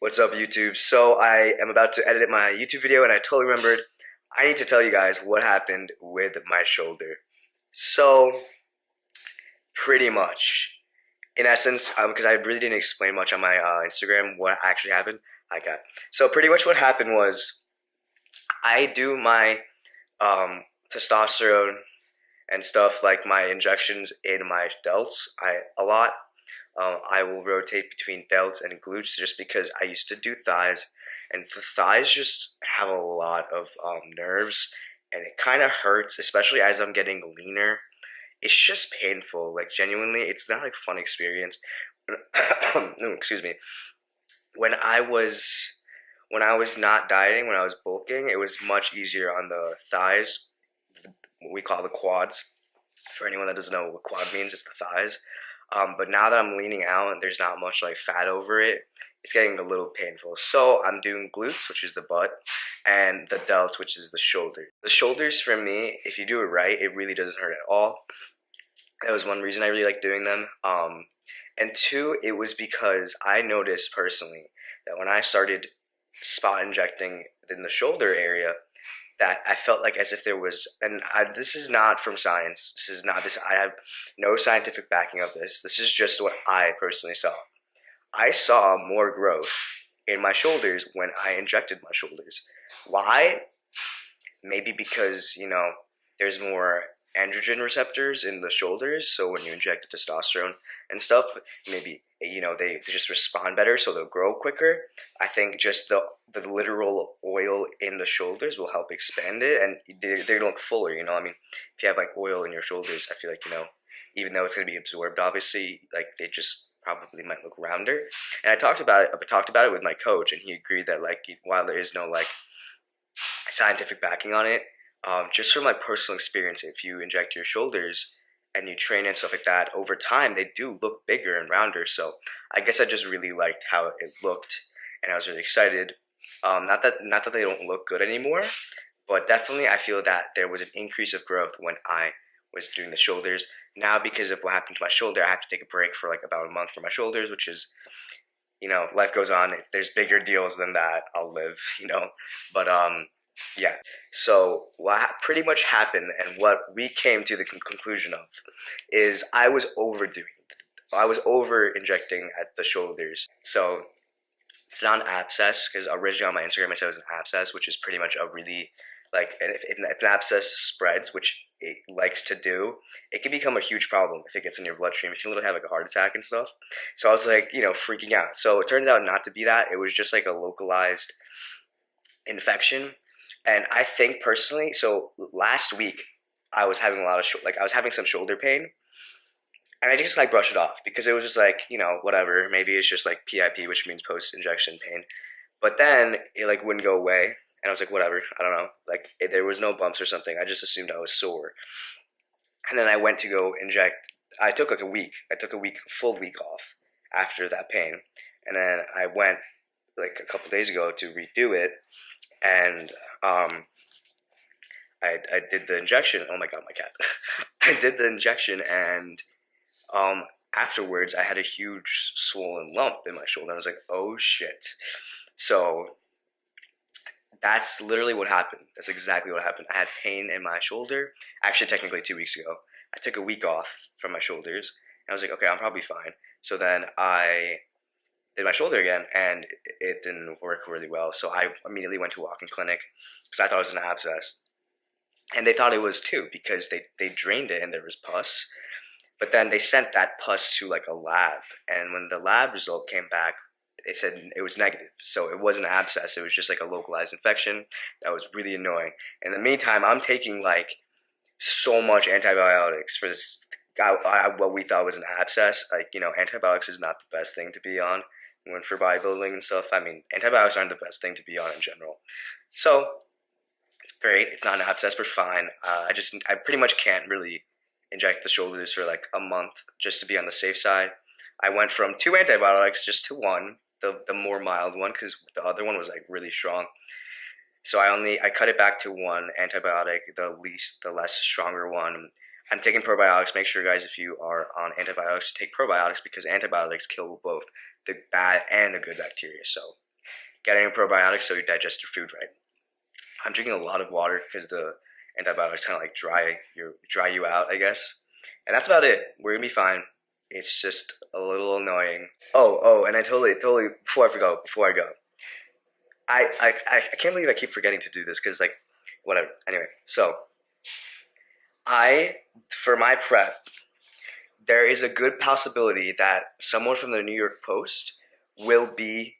What's up, YouTube? So I am about to edit my YouTube video and I totally remembered I need to tell you guys what happened with my shoulder. So, pretty much, in essence, because I really didn't explain much on my Instagram what actually happened, so pretty much what happened was I do my testosterone and stuff like my injections in my delts a lot. I will rotate between delts and glutes just because I used to do thighs, and the thighs just have a lot of nerves, and it kind of hurts, especially as I'm getting leaner. It's just painful, like genuinely. It's not like a fun experience. No, excuse me. When I was when I was not dieting, when I was bulking, it was much easier on the thighs. What we call the quads. For anyone that doesn't know what quad means, it's the thighs. But now that I'm leaning out and there's not much like fat over it, it's getting a little painful. So I'm doing glutes, which is the butt, and the delts, which is the shoulder. The shoulders for me, if you do it right, it really doesn't hurt at all. That was one reason I really like doing them. And two, it was because I noticed personally that when I started spot injecting in the shoulder area, that I felt like as if there was, this is not from science. This is not this. I have no scientific backing of this. This is just what I personally saw. I saw more growth in my shoulders when I injected my shoulders. Why? Maybe because there's more androgen receptors in the shoulders, so when you inject the testosterone and stuff, maybe they just respond better, so they'll grow quicker. I think just the literal oil in the shoulders will help expand it, and they look fuller. I mean, if you have like oil in your shoulders, I feel like even though it's going to be absorbed, obviously, like they just probably might look rounder. And I talked about it with my coach, and he agreed that like while there is no like scientific backing on it, just from my personal experience, if you inject your shoulders and you train and stuff like that, over time they do look bigger and rounder. So I guess I just really liked how it looked, and I was really excited. Not that they don't look good anymore, but definitely I feel that there was an increase of growth when I was doing the shoulders. Now, because of what happened to my shoulder, I have to take a break for like about a month for my shoulders, which is, life goes on. If there's bigger deals than that, I'll live, But yeah. So what pretty much happened, and what we came to the conclusion of, is I was overdoing it. I was over injecting at the shoulders. So it's not an abscess, because originally on my Instagram it said it was an abscess, which is pretty much a really like, and if an abscess spreads, which it likes to do, it can become a huge problem if it gets in your bloodstream. You can literally have like a heart attack and stuff. So I was like, freaking out. So it turns out not to be that. It was just like a localized infection. And I think personally, so last week I was having a lot of I was having some shoulder pain, and I just like brushed it off because it was just like whatever. Maybe it's just like PIP, which means post injection pain. But then it like wouldn't go away, and I was like, whatever. I don't know. Like there was no bumps or something. I just assumed I was sore. And then I went to go inject. I took like a week. I took a full week off after that pain, and then I went like a couple days ago to redo it, and I did the injection. Oh my god, my cat! I did the injection, and afterwards I had a huge swollen lump in my shoulder. I was like, oh shit! So that's literally what happened. That's exactly what happened. I had pain in my shoulder. Actually, technically 2 weeks ago, I took a week off from my shoulders, and I was like, okay, I'm probably fine. So then I did my shoulder again, and it didn't work really well. So I immediately went to a walk-in clinic because I thought it was an abscess, and they thought it was too because they drained it and there was pus. But then they sent that pus to like a lab, and when the lab result came back, it said it was negative. So it wasn't an abscess; it was just like a localized infection. That was really annoying. In the meantime, I'm taking like so much antibiotics for this. What we thought was an abscess. Like antibiotics is not the best thing to be on when for bodybuilding and stuff. I mean, antibiotics aren't the best thing to be on in general. So it's great. It's not an abscess, but fine. I pretty much can't really inject the shoulders for like a month just to be on the safe side. I went from 2 antibiotics just to one, the more mild one, because the other one was like really strong. So I cut it back to 1 antibiotic, the less stronger one. I'm taking probiotics. Make sure, guys, if you are on antibiotics, take probiotics because antibiotics kill both the bad and the good bacteria. So getting probiotics so you digest your food right. I'm drinking a lot of water because the antibiotics kind of like dry you out, I guess. And that's about it. We're gonna be fine. It's just a little annoying. And I totally before I go, I can't believe I keep forgetting to do this because like whatever. Anyway, so for my prep, there is a good possibility that someone from the New York Post will be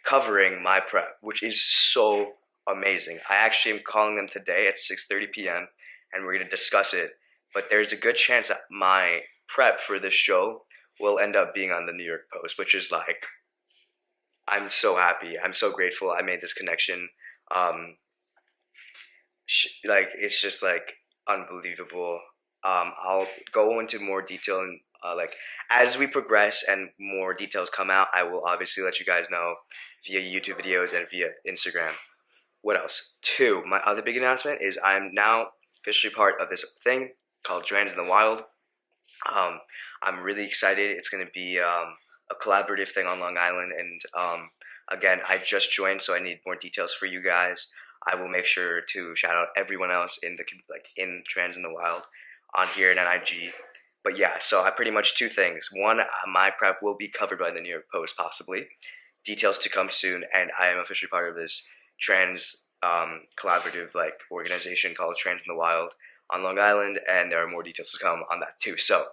covering my prep, which is so amazing. I actually am calling them today at 6:30 p.m. and we're going to discuss it. But there's a good chance that my prep for this show will end up being on the New York Post, which is like, I'm so happy. I'm so grateful I made this connection. Like, it's just like unbelievable. I'll go into more detail and like as we progress and more details come out, I will obviously let you guys know via YouTube videos and via Instagram. What else? 2, my other big announcement is I'm now officially part of this thing called Trans in the Wild. I'm really excited. It's going to be a collaborative thing on Long Island, and again, I just joined, so I need more details for you guys. I will make sure to shout out everyone else in in Trans in the Wild on here and on IG. But yeah, so I pretty much 2 things. 1, my prep will be covered by the New York Post, possibly. Details to come soon, and I am officially part of this trans collaborative organization called Trans in the Wild on Long Island, and there are more details to come on that too. So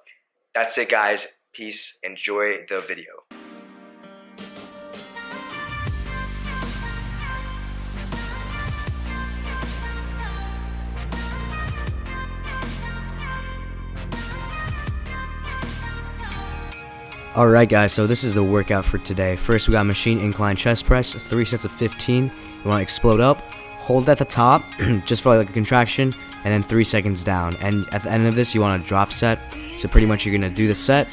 that's it, guys. Peace. Enjoy the video. Alright guys, so this is the workout for today. First we got machine incline chest press, 3 sets of 15. You want to explode up, hold at the top, just for like a contraction, and then 3 seconds down. And at the end of this you want to drop set, so pretty much you're going to do the set,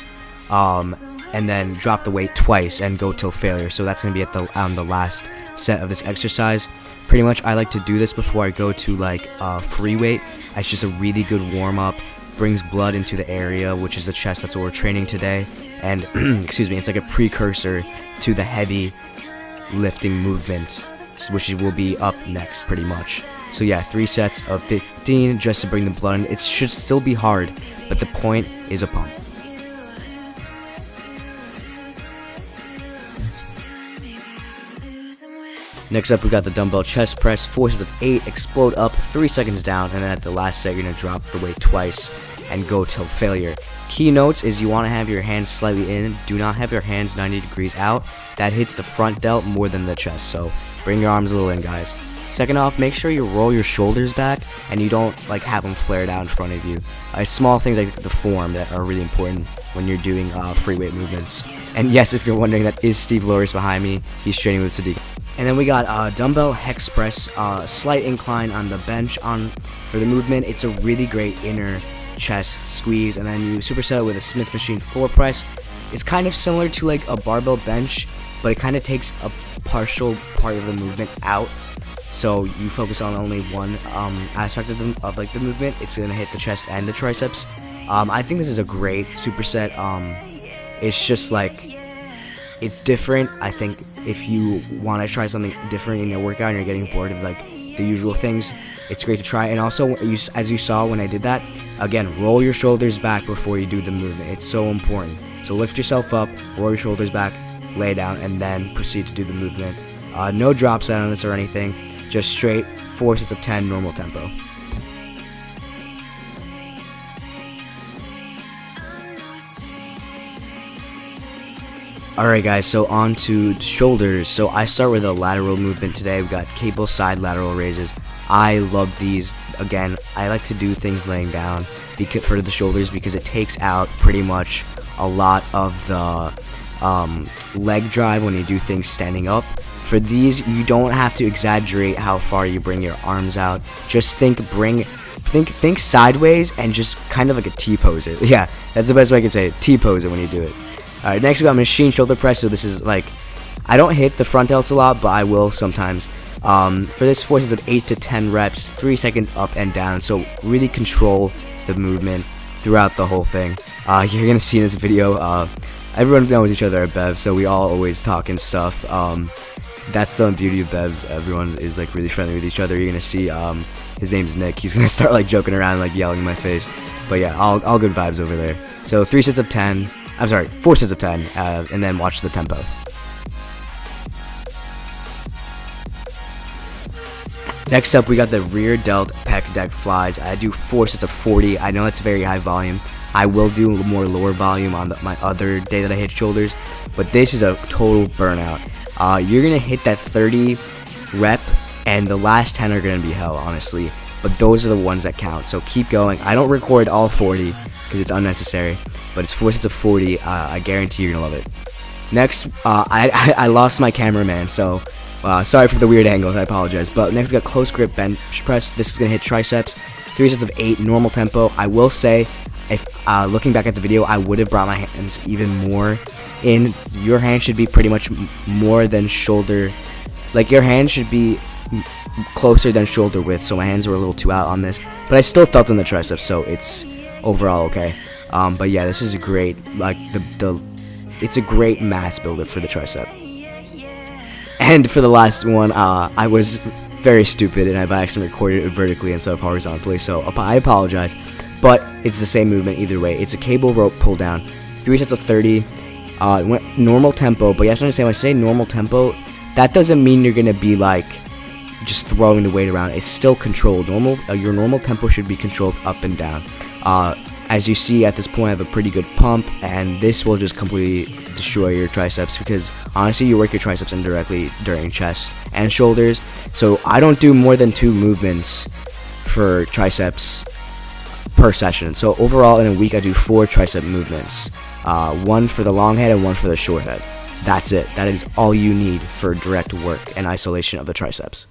and then drop the weight twice and go till failure. So that's going to be at the last set of this exercise. Pretty much I like to do this before I go to like free weight. It's just a really good warm up, brings blood into the area, which is the chest. That's what we're training today. And excuse me, it's like a precursor to the heavy lifting movement, which will be up next pretty much. So yeah, 3 sets of 15 just to bring the blood in. It should still be hard, but the point is a pump. Next up we got the dumbbell chest press, 4 sets of 8, explode up, 3 seconds down, and then at the last set you're going to drop the weight twice and go till failure. Key notes is you want to have your hands slightly in, do not have your hands 90 degrees out. That hits the front delt more than the chest, so bring your arms a little in, guys. Second off, make sure you roll your shoulders back and you don't like have them flared out in front of you. Small things like the form that are really important when you're doing free weight movements. And yes, if you're wondering, that is Steve Loris behind me. He's training with Sadiq. And then we got dumbbell hex press, slight incline on the bench for the movement. It's a really great inner chest squeeze, and then you superset it with a Smith machine floor press. It's kind of similar to like a barbell bench, but it kind of takes a partial part of the movement out, so you focus on only one aspect of the movement. It's gonna hit the chest and the triceps. I think this is a great superset. It's just like, it's different. I think if you want to try something different in your workout and you're getting bored of like the usual things, it's great to try. And also, as you saw when I did that, again, roll your shoulders back before you do the movement. It's so important. So lift yourself up, roll your shoulders back, lay down, and then proceed to do the movement. No drop set on this or anything, just straight 4 sets of 10 normal tempo. Alright guys, so on to shoulders. So I start with a lateral movement today. We got cable side lateral raises. I love these. Again, I like to do things laying down for the shoulders because it takes out pretty much a lot of the leg drive when you do things standing up. For these, you don't have to exaggerate how far you bring your arms out. Just think sideways and just kind of like a T-pose it. Yeah, that's the best way I can say it. T-pose it when you do it. Alright, next we got machine shoulder press. So this is like, I don't hit the front delts a lot, but I will sometimes. For this, 4 sets of 8 to 10 reps, 3 seconds up and down. So really control the movement throughout the whole thing. You're gonna see in this video, everyone knows each other at Bev, so we all always talk and stuff. That's the beauty of Bevs. Everyone is like really friendly with each other. You're gonna see his name's Nick. He's gonna start like joking around, like yelling in my face. But yeah, all good vibes over there. So 3 sets of 10. I'm sorry, 4 sets of 10, and then watch the tempo. Next up, we got the rear delt pec deck flies. I do 4 sets of 40. I know that's very high volume. I will do more lower volume on my other day that I hit shoulders, but this is a total burnout. You're gonna hit that 30 rep, and the last 10 are gonna be hell, honestly. But those are the ones that count. So keep going. I don't record all 40 because it's unnecessary, but it's 4 sets of 40. I guarantee you're gonna love it. Next, I lost my cameraman, so sorry for the weird angles. I apologize. But next we got close grip bench press. This is gonna hit triceps. 3 sets of 8, normal tempo. I will say, if looking back at the video, I would have brought my hands even more in. Your hand should be pretty much more than shoulder. Like your hand should be closer than shoulder width. So my hands were a little too out on this, but I still felt in the triceps, so it's overall okay. But yeah, this is great. Like it's a great mass builder for the tricep. And for the last one, I was very stupid and I by accident recorded it vertically instead of horizontally, so I apologize. But it's the same movement either way. It's a cable rope pull down. 3 sets of 30. Normal tempo, but you have to understand when I say normal tempo, that doesn't mean you're gonna be like just throwing the weight around. It's still controlled. Your normal tempo should be controlled up and down. As you see at this point, I have a pretty good pump, and this will just completely destroy your triceps because honestly, you work your triceps indirectly during chest and shoulders. So I don't do more than 2 movements for triceps per session. So overall, in a week, I do 4 tricep movements. 1 for the long head and 1 for the short head. That's it. That is all you need for direct work and isolation of the triceps.